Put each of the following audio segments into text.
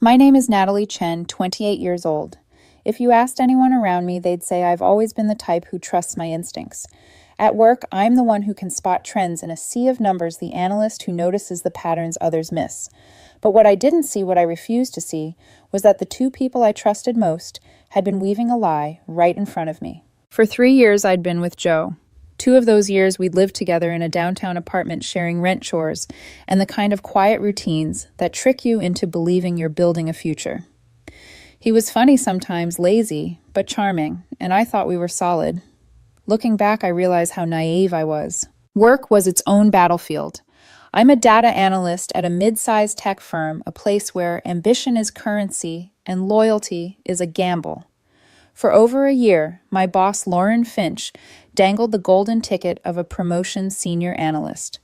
My name is Natalie Chen, 28 years old. If you asked anyone around me, they'd say I've always been the type who trusts my instincts. At work, I'm the one who can spot trends in a sea of numbers, the analyst who notices the patterns others miss. But what I didn't see, what I refused to see, was that the two people I trusted most had been weaving a lie right in front of me. For 3 years, I'd been with Joe. 2 of those years, we'd lived together in a downtown apartment sharing rent chores and the kind of quiet routines that trick you into believing you're building a future. He was funny sometimes, lazy, but charming, and I thought we were solid. Looking back, I realize how naive I was. Work was its own battlefield. I'm a data analyst at a mid-sized tech firm, a place where ambition is currency and loyalty is a gamble. For over a year, my boss, Lauren Finch, dangled the golden ticket of a promotion senior analyst.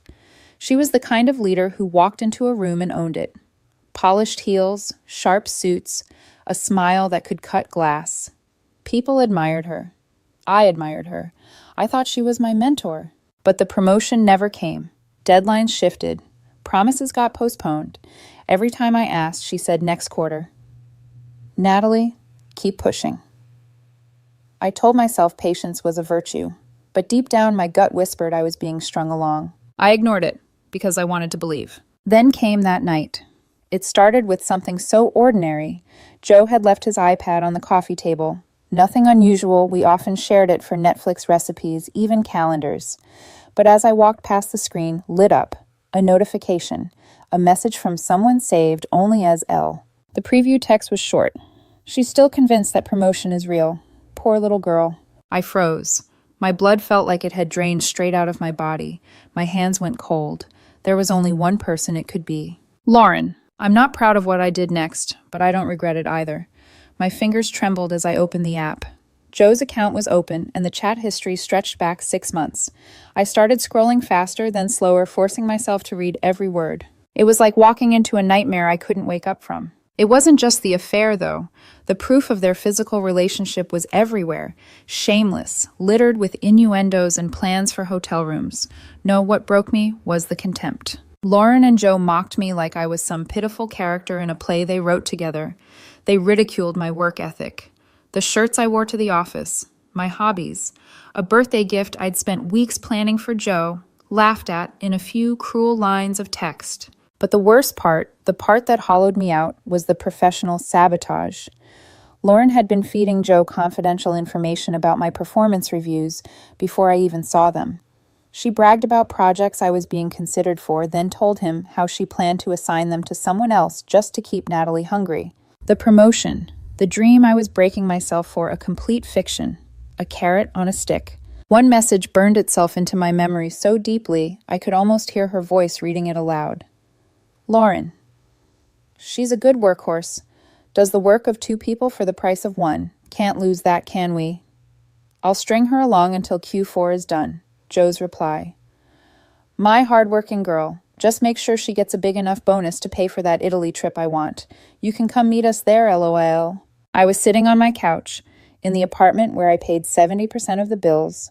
She was the kind of leader who walked into a room and owned it. Polished heels, sharp suits, a smile that could cut glass. People admired her. I admired her. I thought she was my mentor. But the promotion never came. Deadlines shifted. Promises got postponed. Every time I asked, she said next quarter. Natalie, keep pushing. I told myself patience was a virtue, but deep down my gut whispered I was being strung along. I ignored it because I wanted to believe. Then came that night. It started with something so ordinary. Joe had left his iPad on the coffee table. Nothing unusual, we often shared it for Netflix recipes, even calendars. But as I walked past the screen, lit up, a notification, a message from someone saved only as L. The preview text was short. She's still convinced that promotion is real. Poor little girl. I froze. My blood felt like it had drained straight out of my body. My hands went cold. There was only one person it could be. Lauren. I'm not proud of what I did next, but I don't regret it either. My fingers trembled as I opened the app. Joe's account was open, and the chat history stretched back 6 months. I started scrolling faster, then slower, forcing myself to read every word. It was like walking into a nightmare I couldn't wake up from. It wasn't just the affair, though. The proof of their physical relationship was everywhere, shameless, littered with innuendos and plans for hotel rooms. No, what broke me was the contempt. Lauren and Joe mocked me like I was some pitiful character in a play they wrote together. They ridiculed my work ethic, the shirts I wore to the office, my hobbies, a birthday gift I'd spent weeks planning for Joe, laughed at in a few cruel lines of text. But the worst part, the part that hollowed me out, was the professional sabotage. Lauren had been feeding Joe confidential information about my performance reviews before I even saw them. She bragged about projects I was being considered for, then told him how she planned to assign them to someone else just to keep Natalie hungry. The promotion, the dream I was breaking myself for, a complete fiction, a carrot on a stick. One message burned itself into my memory so deeply I could almost hear her voice reading it aloud. Lauren. She's a good workhorse. Does the work of 2 people for the price of 1. Can't lose that, can we? I'll string her along until Q4 is done. Joe's reply. My hardworking girl. Just make sure she gets a big enough bonus to pay for that Italy trip I want. You can come meet us there, LOL. I was sitting on my couch, in the apartment where I paid 70% of the bills,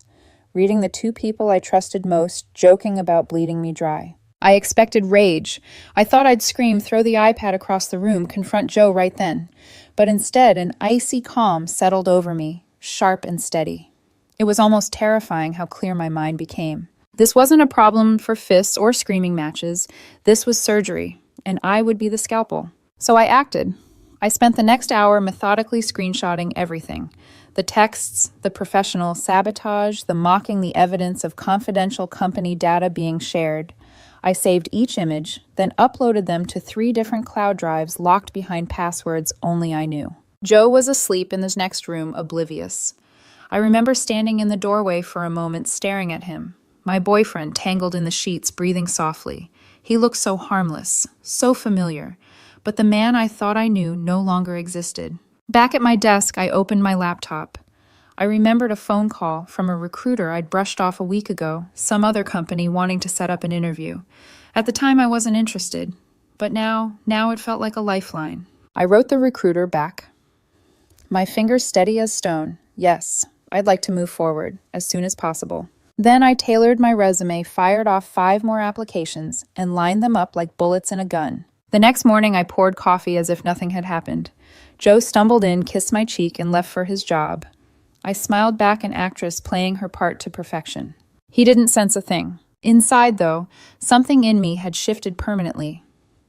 reading the 2 people I trusted most, joking about bleeding me dry. I expected rage. I thought I'd scream, throw the iPad across the room, confront Joe right then. But instead, an icy calm settled over me, sharp and steady. It was almost terrifying how clear my mind became. This wasn't a problem for fists or screaming matches. This was surgery, and I would be the scalpel. So I acted. I spent the next hour methodically screenshotting everything. The texts, the professional sabotage, the mocking the evidence of confidential company data being shared. I saved each image, then uploaded them to 3 different cloud drives locked behind passwords only I knew. Joe was asleep in the next room, oblivious. I remember standing in the doorway for a moment, staring at him. My boyfriend, tangled in the sheets, breathing softly. He looked so harmless, so familiar. But the man I thought I knew no longer existed. Back at my desk, I opened my laptop. I remembered a phone call from a recruiter I'd brushed off a week ago, some other company wanting to set up an interview. At the time, I wasn't interested, but now it felt like a lifeline. I wrote the recruiter back. My fingers steady as stone. Yes, I'd like to move forward as soon as possible. Then I tailored my resume, fired off 5 more applications, and lined them up like bullets in a gun. The next morning, I poured coffee as if nothing had happened. Joe stumbled in, kissed my cheek, and left for his job. I smiled back, an actress playing her part to perfection. He didn't sense a thing. Inside, though, something in me had shifted permanently.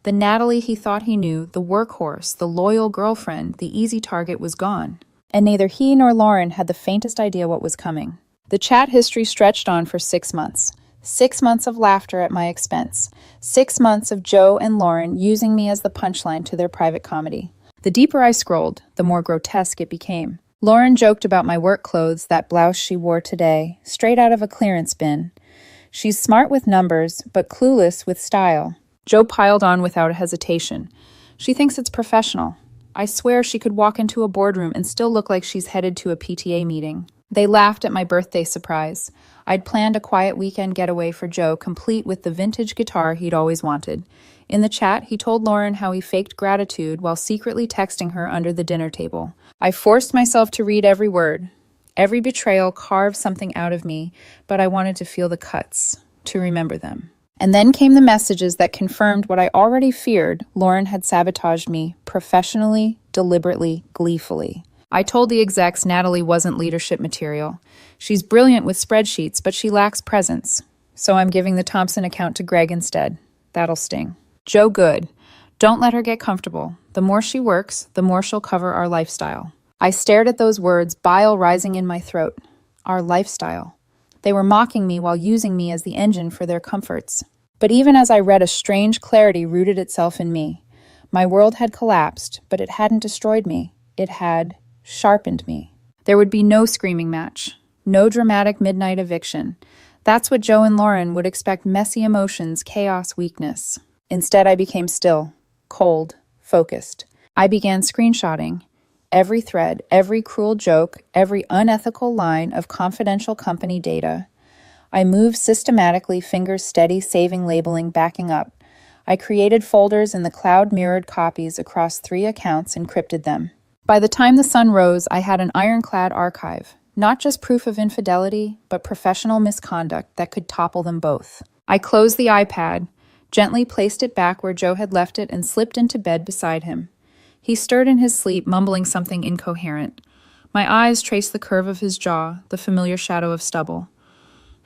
The Natalie he thought he knew, the workhorse, the loyal girlfriend, the easy target was gone. And neither he nor Lauren had the faintest idea what was coming. The chat history stretched on for 6 months. 6 months of laughter at my expense. 6 months of Joe and Lauren using me as the punchline to their private comedy. The deeper I scrolled, the more grotesque it became. Lauren joked about my work clothes, that blouse she wore today, straight out of a clearance bin. She's smart with numbers, but clueless with style. Joe piled on without hesitation. She thinks it's professional. I swear she could walk into a boardroom and still look like she's headed to a PTA meeting. They laughed at my birthday surprise. I'd planned a quiet weekend getaway for Joe, complete with the vintage guitar he'd always wanted. In the chat, he told Lauren how he faked gratitude while secretly texting her under the dinner table. I forced myself to read every word. Every betrayal carved something out of me, but I wanted to feel the cuts, to remember them. And then came the messages that confirmed what I already feared. Lauren had sabotaged me, professionally, deliberately, gleefully. I told the execs Natalie wasn't leadership material. She's brilliant with spreadsheets, but she lacks presence. So I'm giving the Thompson account to Greg instead. That'll sting. Joe, good. Don't let her get comfortable. The more she works, the more she'll cover our lifestyle. I stared at those words, bile rising in my throat. Our lifestyle. They were mocking me while using me as the engine for their comforts. But even as I read, a strange clarity rooted itself in me. My world had collapsed, but it hadn't destroyed me. It had sharpened me. There would be no screaming match. No dramatic midnight eviction. That's what Joe and Lauren would expect: messy emotions, chaos, weakness. Instead, I became still, cold, focused. I began screenshotting every thread, every cruel joke, every unethical line of confidential company data. I moved systematically, fingers steady, saving, labeling, backing up. I created folders in the cloud, mirrored copies across 3 accounts, encrypted them. By the time the sun rose, I had an ironclad archive. Not just proof of infidelity, but professional misconduct that could topple them both. I closed the iPad, gently placed it back where Joe had left it, and slipped into bed beside him. He stirred in his sleep, mumbling something incoherent. My eyes traced the curve of his jaw, the familiar shadow of stubble.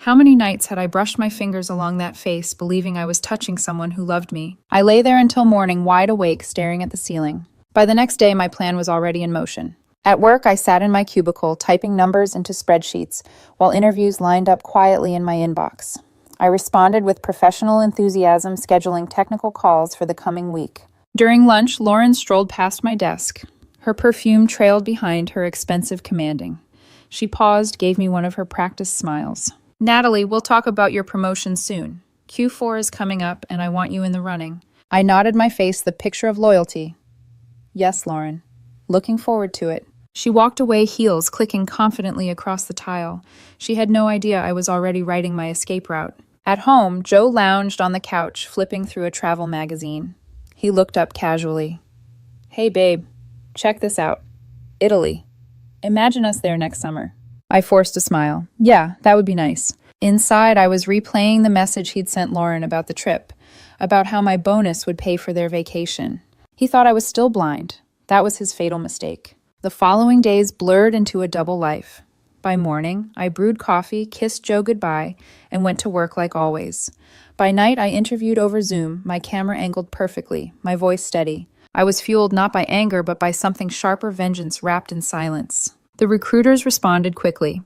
How many nights had I brushed my fingers along that face, believing I was touching someone who loved me? I lay there until morning, wide awake, staring at the ceiling. By the next day, my plan was already in motion. At work, I sat in my cubicle, typing numbers into spreadsheets, while interviews lined up quietly in my inbox. I responded with professional enthusiasm, scheduling technical calls for the coming week. During lunch, Lauren strolled past my desk. Her perfume trailed behind her expensive commanding. She paused, gave me one of her practiced smiles. Natalie, we'll talk about your promotion soon. Q4 is coming up, and I want you in the running. I nodded, my face the picture of loyalty. Yes, Lauren. Looking forward to it. She walked away, heels clicking confidently across the tile. She had no idea I was already writing my escape route. At home, Joe lounged on the couch, flipping through a travel magazine. He looked up casually. Hey, babe, check this out. Italy. Imagine us there next summer. I forced a smile. Yeah, that would be nice. Inside, I was replaying the message he'd sent Lauren about the trip, about how my bonus would pay for their vacation. He thought I was still blind. That was his fatal mistake. The following days blurred into a double life. By morning, I brewed coffee, kissed Joe goodbye, and went to work like always. By night, I interviewed over Zoom, my camera angled perfectly, my voice steady. I was fueled not by anger, but by something sharper: vengeance wrapped in silence. The recruiters responded quickly.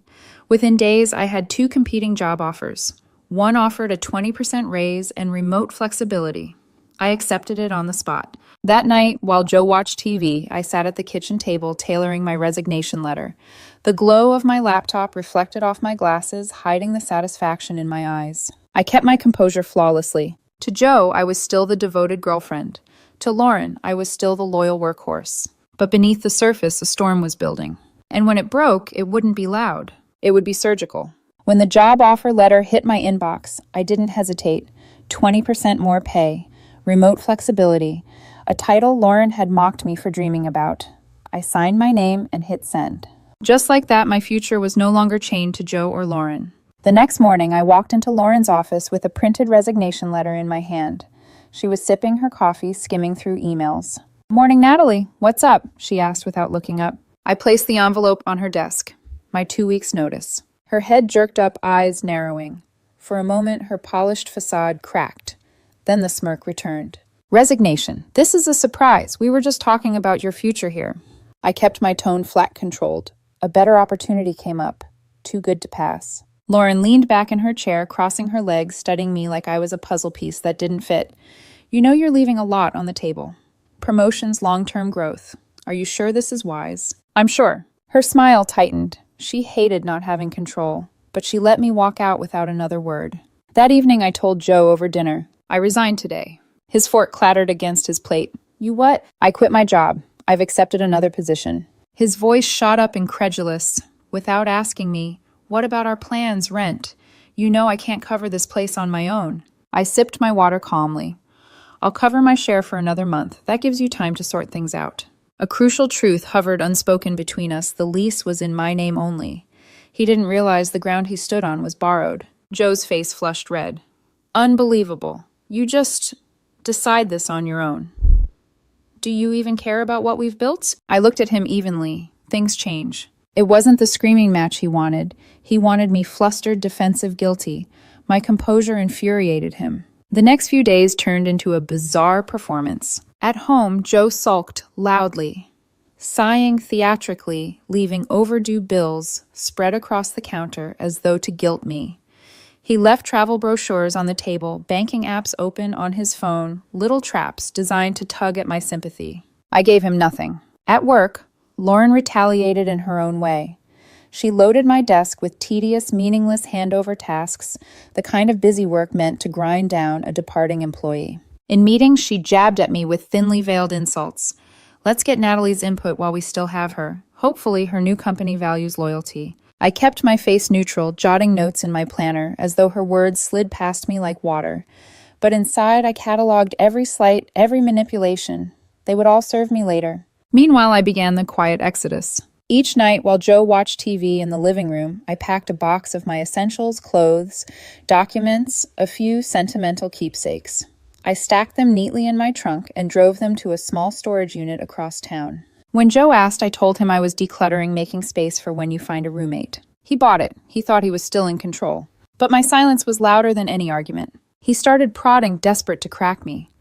Within days, I had 2 competing job offers. One offered a 20% raise and remote flexibility. I accepted it on the spot. That night, while Joe watched TV, I sat at the kitchen table tailoring my resignation letter. The glow of my laptop reflected off my glasses, hiding the satisfaction in my eyes. I kept my composure flawlessly. To Joe, I was still the devoted girlfriend. To Lauren, I was still the loyal workhorse. But beneath the surface, a storm was building. And when it broke, it wouldn't be loud. It would be surgical. When the job offer letter hit my inbox, I didn't hesitate. 20% more pay. Remote flexibility. A title Lauren had mocked me for dreaming about. I signed my name and hit send. Just like that, my future was no longer chained to Joe or Lauren. The next morning, I walked into Lauren's office with a printed resignation letter in my hand. She was sipping her coffee, skimming through emails. "Morning, Natalie. What's up?" she asked without looking up. I placed the envelope on her desk. My 2 weeks' notice. Her head jerked up, eyes narrowing. For a moment, her polished facade cracked. Then the smirk returned. "Resignation. This is a surprise. We were just talking about your future here." I kept my tone flat controlled. A better opportunity came up. Too good to pass. Lauren leaned back in her chair, crossing her legs, studying me like I was a puzzle piece that didn't fit. "You know you're leaving a lot on the table. Promotions, long-term growth. Are you sure this is wise?" "I'm sure." Her smile tightened. She hated not having control, but she let me walk out without another word. That evening I told Joe over dinner, "I resigned today." His fork clattered against his plate. "You what?" "I quit my job. I've accepted another position." His voice shot up incredulous. Without asking me, "What about our plans, rent? You know I can't cover this place on my own." I sipped my water calmly. "I'll cover my share for another month. That gives you time to sort things out." A crucial truth hovered unspoken between us. The lease was in my name only. He didn't realize the ground he stood on was borrowed. Joe's face flushed red. "Unbelievable. You just decide this on your own. Do you even care about what we've built?" I looked at him evenly. Things change. It wasn't the screaming match he wanted. He wanted me flustered, defensive, guilty. My composure infuriated him. The next few days turned into a bizarre performance. At home, Joe sulked loudly, sighing theatrically, leaving overdue bills spread across the counter as though to guilt me. He left travel brochures on the table, banking apps open on his phone, little traps designed to tug at my sympathy. I gave him nothing. At work, Lauren retaliated in her own way. She loaded my desk with tedious, meaningless handover tasks, the kind of busy work meant to grind down a departing employee. In meetings, she jabbed at me with thinly veiled insults. Let's get Natalie's input while we still have her. Hopefully, her new company values loyalty. I kept my face neutral, jotting notes in my planner, as though her words slid past me like water. But inside, I cataloged every slight, every manipulation. They would all serve me later. Meanwhile, I began the quiet exodus. Each night, while Joe watched TV in the living room, I packed a box of my essentials, clothes, documents, a few sentimental keepsakes. I stacked them neatly in my trunk and drove them to a small storage unit across town. When Joe asked, I told him I was decluttering, making space for when you find a roommate. He bought it. He thought he was still in control. But my silence was louder than any argument. He started prodding, desperate to crack me.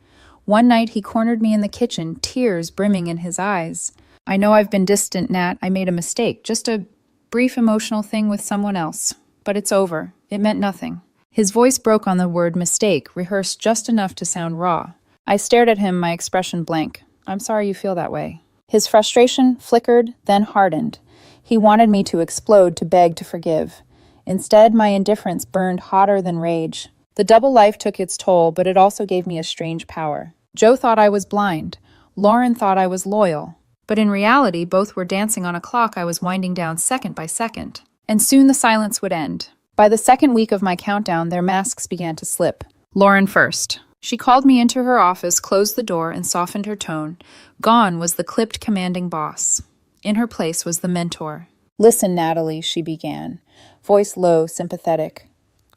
One night, he cornered me in the kitchen, tears brimming in his eyes. "I know I've been distant, Nat. I made a mistake. Just a brief emotional thing with someone else. But it's over. It meant nothing." His voice broke on the word mistake, rehearsed just enough to sound raw. I stared at him, my expression blank. "I'm sorry you feel that way." His frustration flickered, then hardened. He wanted me to explode, to beg, to forgive. Instead, my indifference burned hotter than rage. The double life took its toll, but it also gave me a strange power. Joe thought I was blind. Lauren thought I was loyal. But in reality, both were dancing on a clock I was winding down second by second. And soon the silence would end. By the second week of my countdown, their masks began to slip. Lauren first. She called me into her office, closed the door, and softened her tone. Gone was the clipped, commanding boss. In her place was the mentor. "Listen, Natalie," she began, voice low, sympathetic.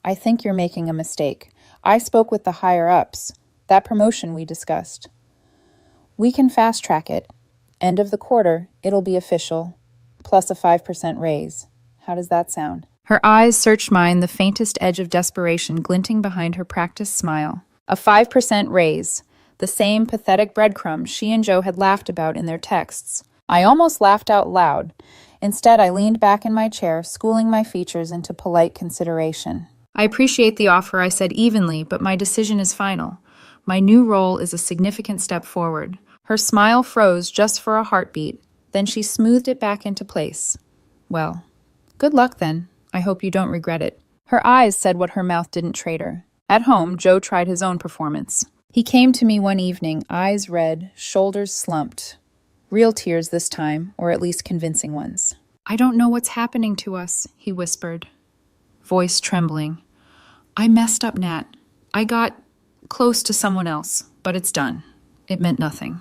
"I think you're making a mistake. I spoke with the higher-ups. That promotion we discussed. We can fast-track it. End of the quarter, it'll be official, plus a 5% raise. How does that sound?" Her eyes searched mine, the faintest edge of desperation glinting behind her practiced smile. A 5% raise, the same pathetic breadcrumb she and Joe had laughed about in their texts. I almost laughed out loud. Instead, I leaned back in my chair, schooling my features into polite consideration. "I appreciate the offer," I said evenly, "but my decision is final. My new role is a significant step forward." Her smile froze just for a heartbeat, then she smoothed it back into place. "Well, good luck then. I hope you don't regret it." Her eyes said what her mouth didn't trade her. At home, Joe tried his own performance. He came to me one evening, eyes red, shoulders slumped. Real tears this time, or at least convincing ones. "I don't know what's happening to us," he whispered, voice trembling. "I messed up, Nat. I got close to someone else, but it's done. It meant nothing.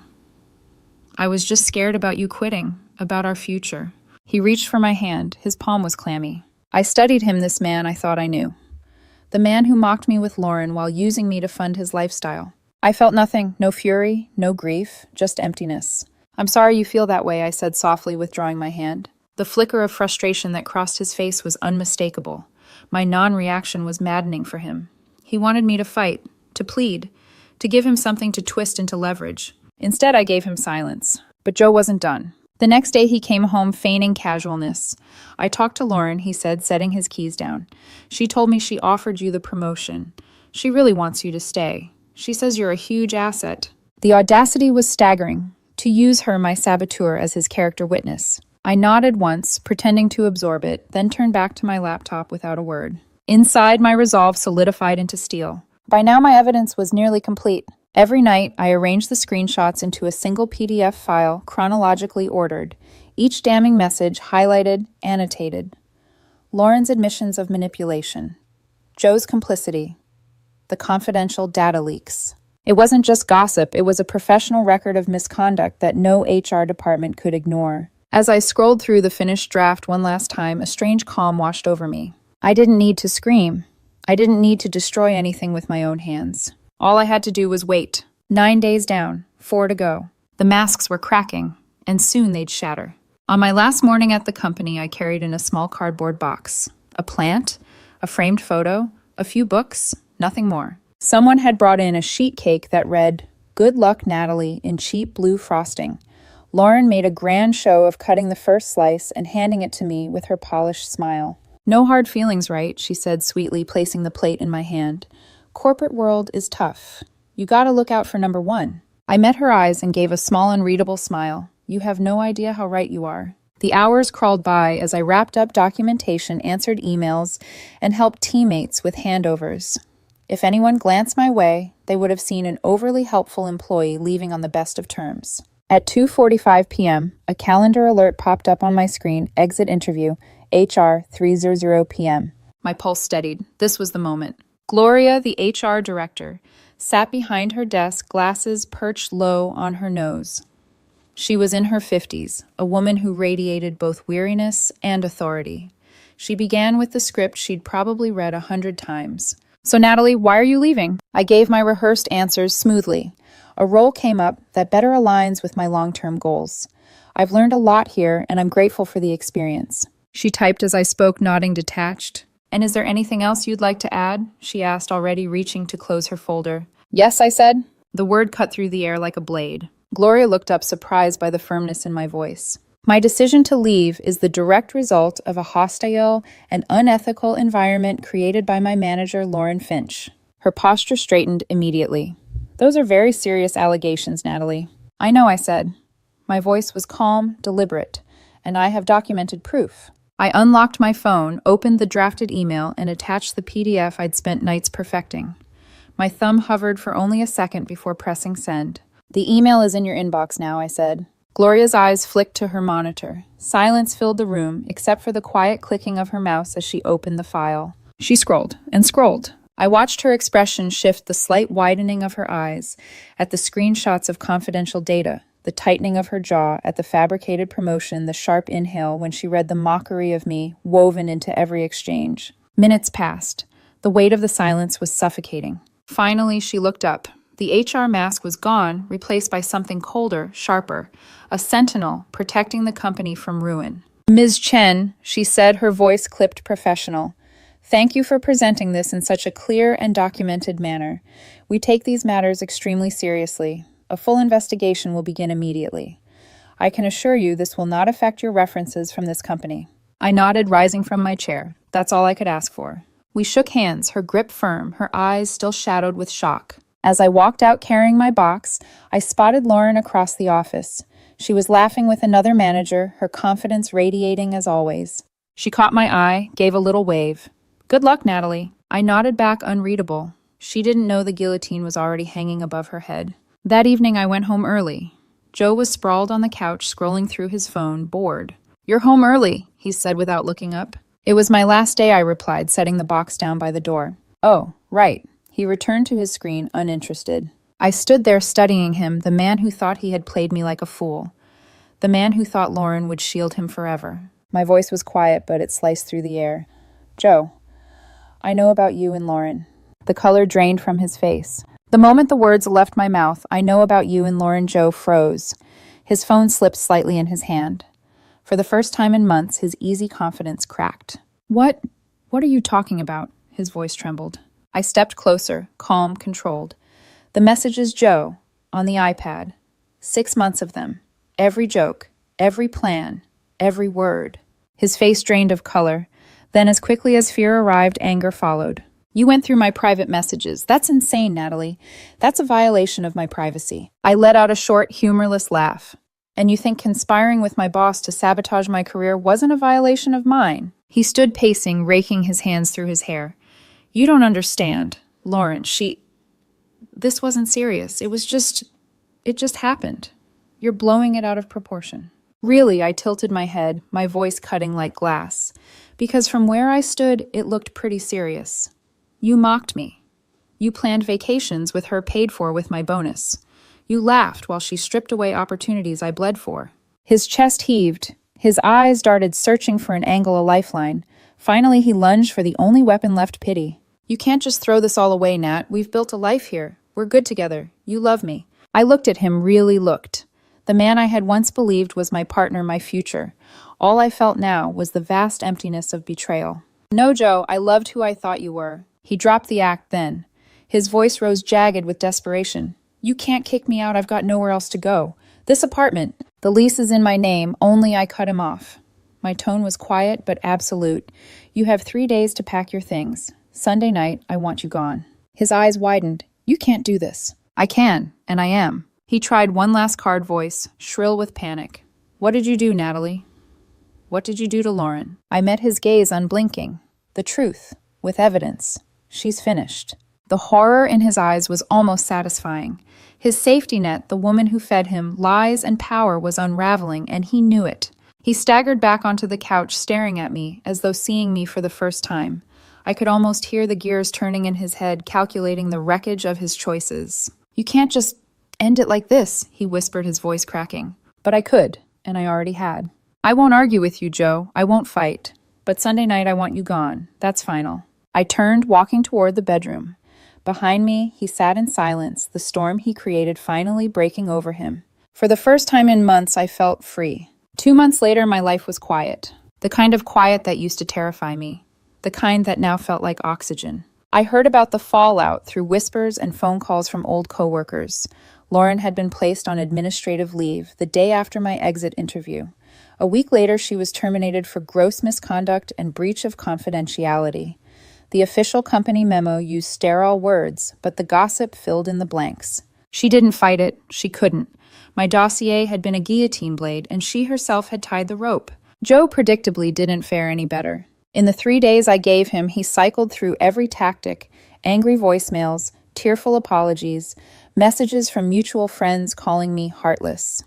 I was just scared about you quitting, about our future." He reached for my hand. His palm was clammy. I studied him, this man I thought I knew. The man who mocked me with Lauren while using me to fund his lifestyle. I felt nothing, no fury, no grief, just emptiness. I'm sorry you feel that way, I said softly, withdrawing my hand. The flicker of frustration that crossed his face was unmistakable. My non-reaction was maddening for him. He wanted me to fight, to plead, to give him something to twist into leverage. Instead, I gave him silence. But Joe wasn't done. The next day he came home feigning casualness. I talked to Lauren, he said, setting his keys down. She told me she offered you the promotion. She really wants you to stay. She says you're a huge asset. The audacity was staggering. To use her, my saboteur, as his character witness. I nodded once, pretending to absorb it, then turned back to my laptop without a word. Inside, my resolve solidified into steel. By now, my evidence was nearly complete. Every night, I arranged the screenshots into a single PDF file, chronologically ordered, each damning message highlighted, annotated. Lauren's admissions of manipulation. Joe's complicity. The confidential data leaks. It wasn't just gossip, it was a professional record of misconduct that no HR department could ignore. As I scrolled through the finished draft one last time, a strange calm washed over me. I didn't need to scream. I didn't need to destroy anything with my own hands. All I had to do was wait. 9 days down, 4 to go. The masks were cracking, and soon they'd shatter. On my last morning at the company, I carried in a small cardboard box. A plant, a framed photo, a few books, nothing more. Someone had brought in a sheet cake that read, "Good luck, Natalie," in cheap blue frosting. Lauren made a grand show of cutting the first slice and handing it to me with her polished smile. "No hard feelings, right?" she said sweetly, placing the plate in my hand. "Corporate world is tough. You gotta look out for number one." I met her eyes and gave a small, unreadable smile. "You have no idea how right you are." The hours crawled by as I wrapped up documentation, answered emails, and helped teammates with handovers. If anyone glanced my way, they would have seen an overly helpful employee leaving on the best of terms. At 2:45 p.m., a calendar alert popped up on my screen, exit interview, HR 3:00 p.m. My pulse steadied. This was the moment. Gloria, the HR director, sat behind her desk, glasses perched low on her nose. She was in her 50s, a woman who radiated both weariness and authority. She began with the script she'd probably read 100 times. "So, Natalie, why are you leaving?" I gave my rehearsed answers smoothly. A role came up that better aligns with my long-term goals. I've learned a lot here, and I'm grateful for the experience. She typed as I spoke, nodding detached. "And is there anything else you'd like to add?" she asked, already reaching to close her folder. "Yes," I said. The word cut through the air like a blade. Gloria looked up, surprised by the firmness in my voice. "My decision to leave is the direct result of a hostile and unethical environment created by my manager, Lauren Finch." Her posture straightened immediately. "Those are very serious allegations, Natalie." "I know," I said. My voice was calm, deliberate, and I have documented proof. I unlocked my phone, opened the drafted email, and attached the PDF I'd spent nights perfecting. My thumb hovered for only a second before pressing send. "The email is in your inbox now," I said. Gloria's eyes flicked to her monitor. Silence filled the room, except for the quiet clicking of her mouse as she opened the file. She scrolled and scrolled. I watched her expression shift, the slight widening of her eyes at the screenshots of confidential data, the tightening of her jaw at the fabricated promotion, the sharp inhale when she read the mockery of me woven into every exchange. Minutes passed. The weight of the silence was suffocating. Finally, she looked up. The HR mask was gone, replaced by something colder, sharper, a sentinel protecting the company from ruin. "Ms. Chen," she said, her voice clipped professional. "Thank you for presenting this in such a clear and documented manner. We take these matters extremely seriously. A full investigation will begin immediately. I can assure you this will not affect your references from this company." I nodded, rising from my chair. That's all I could ask for. We shook hands, her grip firm, her eyes still shadowed with shock. As I walked out carrying my box, I spotted Lauren across the office. She was laughing with another manager, her confidence radiating as always. She caught my eye, gave a little wave. "Good luck, Natalie." I nodded back, unreadable. She didn't know the guillotine was already hanging above her head. That evening I went home early. Joe was sprawled on the couch, scrolling through his phone, bored. "You're home early," he said without looking up. "It was my last day," I replied, setting the box down by the door. "Oh, right." He returned to his screen, uninterested. I stood there studying him, the man who thought he had played me like a fool. The man who thought Lauren would shield him forever. My voice was quiet, but it sliced through the air. "Joe, I know about you and Lauren." The color drained from his face. The moment the words left my mouth, I know about you and Lauren Joe froze. His phone slipped slightly in his hand. For the first time in months, his easy confidence cracked. What are you talking about? His voice trembled. I stepped closer, calm, controlled. The messages, Joe, on the iPad. 6 months of them. Every joke, every plan, every word. His face drained of color. Then, as quickly as fear arrived, anger followed. You went through my private messages. That's insane, Natalie. That's a violation of my privacy. I let out a short, humorless laugh. And you think conspiring with my boss to sabotage my career wasn't a violation of mine? He stood pacing, raking his hands through his hair. You don't understand. Lauren, This wasn't serious. It just happened. You're blowing it out of proportion. Really, I tilted my head, my voice cutting like glass. Because from where I stood, it looked pretty serious. You mocked me. You planned vacations with her paid for with my bonus. You laughed while she stripped away opportunities I bled for. His chest heaved. His eyes darted, searching for an angle, a lifeline. Finally, he lunged for the only weapon left, pity. You can't just throw this all away, Nat. We've built a life here. We're good together. You love me. I looked at him, really looked. The man I had once believed was my partner, my future. All I felt now was the vast emptiness of betrayal. No, Joe, I loved who I thought you were. He dropped the act then. His voice rose jagged with desperation. You can't kick me out. I've got nowhere else to go. This apartment, the lease is in my name, only I cut him off. My tone was quiet but absolute. You have 3 days to pack your things. Sunday night, I want you gone. His eyes widened. You can't do this. I can, and I am. He tried one last card voice, shrill with panic. What did you do, Natalie? What did you do to Lauren? I met his gaze unblinking. The truth, with evidence. She's finished. The horror in his eyes was almost satisfying. His safety net, the woman who fed him, lies and power, was unraveling, and he knew it. He staggered back onto the couch, staring at me, as though seeing me for the first time. I could almost hear the gears turning in his head, calculating the wreckage of his choices. You can't just end it like this, he whispered, his voice cracking. But I could, and I already had. I won't argue with you, Joe. I won't fight. But Sunday night I want you gone. That's final. I turned, walking toward the bedroom. Behind me, he sat in silence, the storm he created finally breaking over him. For the first time in months, I felt free. 2 months later, my life was quiet. The kind of quiet that used to terrify me. The kind that now felt like oxygen. I heard about the fallout through whispers and phone calls from old coworkers. Lauren had been placed on administrative leave the day after my exit interview. A week later, she was terminated for gross misconduct and breach of confidentiality. The official company memo used sterile words, but the gossip filled in the blanks. She didn't fight it. She couldn't. My dossier had been a guillotine blade, and she herself had tied the rope. Joe predictably didn't fare any better. In the 3 days I gave him, he cycled through every tactic: angry voicemails, tearful apologies, messages from mutual friends calling me heartless.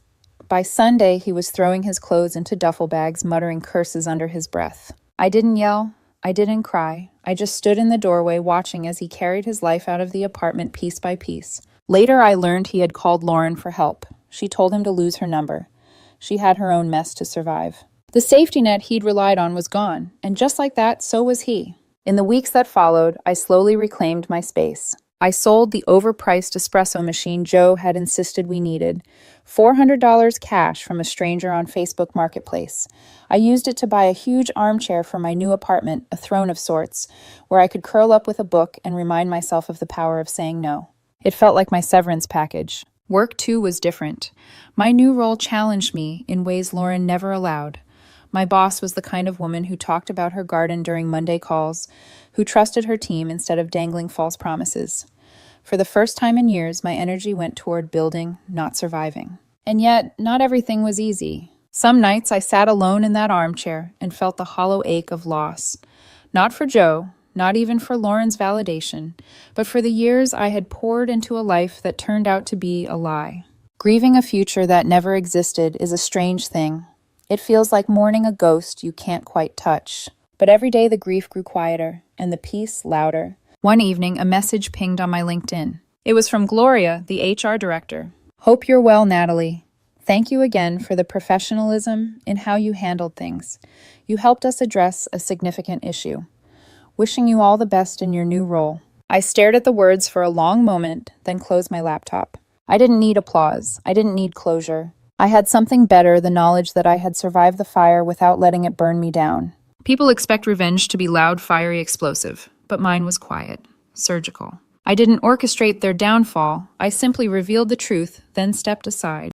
By Sunday, he was throwing his clothes into duffel bags, muttering curses under his breath. I didn't yell. I didn't cry. I just stood in the doorway watching as he carried his life out of the apartment piece by piece. Later, I learned he had called Lauren for help. She told him to lose her number. She had her own mess to survive. The safety net he'd relied on was gone, and just like that, so was he. In the weeks that followed, I slowly reclaimed my space. I sold the overpriced espresso machine Joe had insisted we needed, $400 cash from a stranger on Facebook Marketplace. I used it to buy a huge armchair for my new apartment, a throne of sorts, where I could curl up with a book and remind myself of the power of saying no. It felt like my severance package. Work, too, was different. My new role challenged me in ways Lauren never allowed. My boss was the kind of woman who talked about her garden during Monday calls, who trusted her team instead of dangling false promises. For the first time in years, my energy went toward building, not surviving. And yet, not everything was easy. Some nights I sat alone in that armchair and felt the hollow ache of loss. Not for Joe, not even for Lauren's validation, but for the years I had poured into a life that turned out to be a lie. Grieving a future that never existed is a strange thing. It feels like mourning a ghost you can't quite touch. But every day the grief grew quieter, and the peace louder. One evening, a message pinged on my LinkedIn. It was from Gloria, the HR director. Hope you're well, Natalie. Thank you again for the professionalism in how you handled things. You helped us address a significant issue. Wishing you all the best in your new role. I stared at the words for a long moment, then closed my laptop. I didn't need applause. I didn't need closure. I had something better, the knowledge that I had survived the fire without letting it burn me down. People expect revenge to be loud, fiery, explosive, but mine was quiet, surgical. I didn't orchestrate their downfall. I simply revealed the truth, then stepped aside.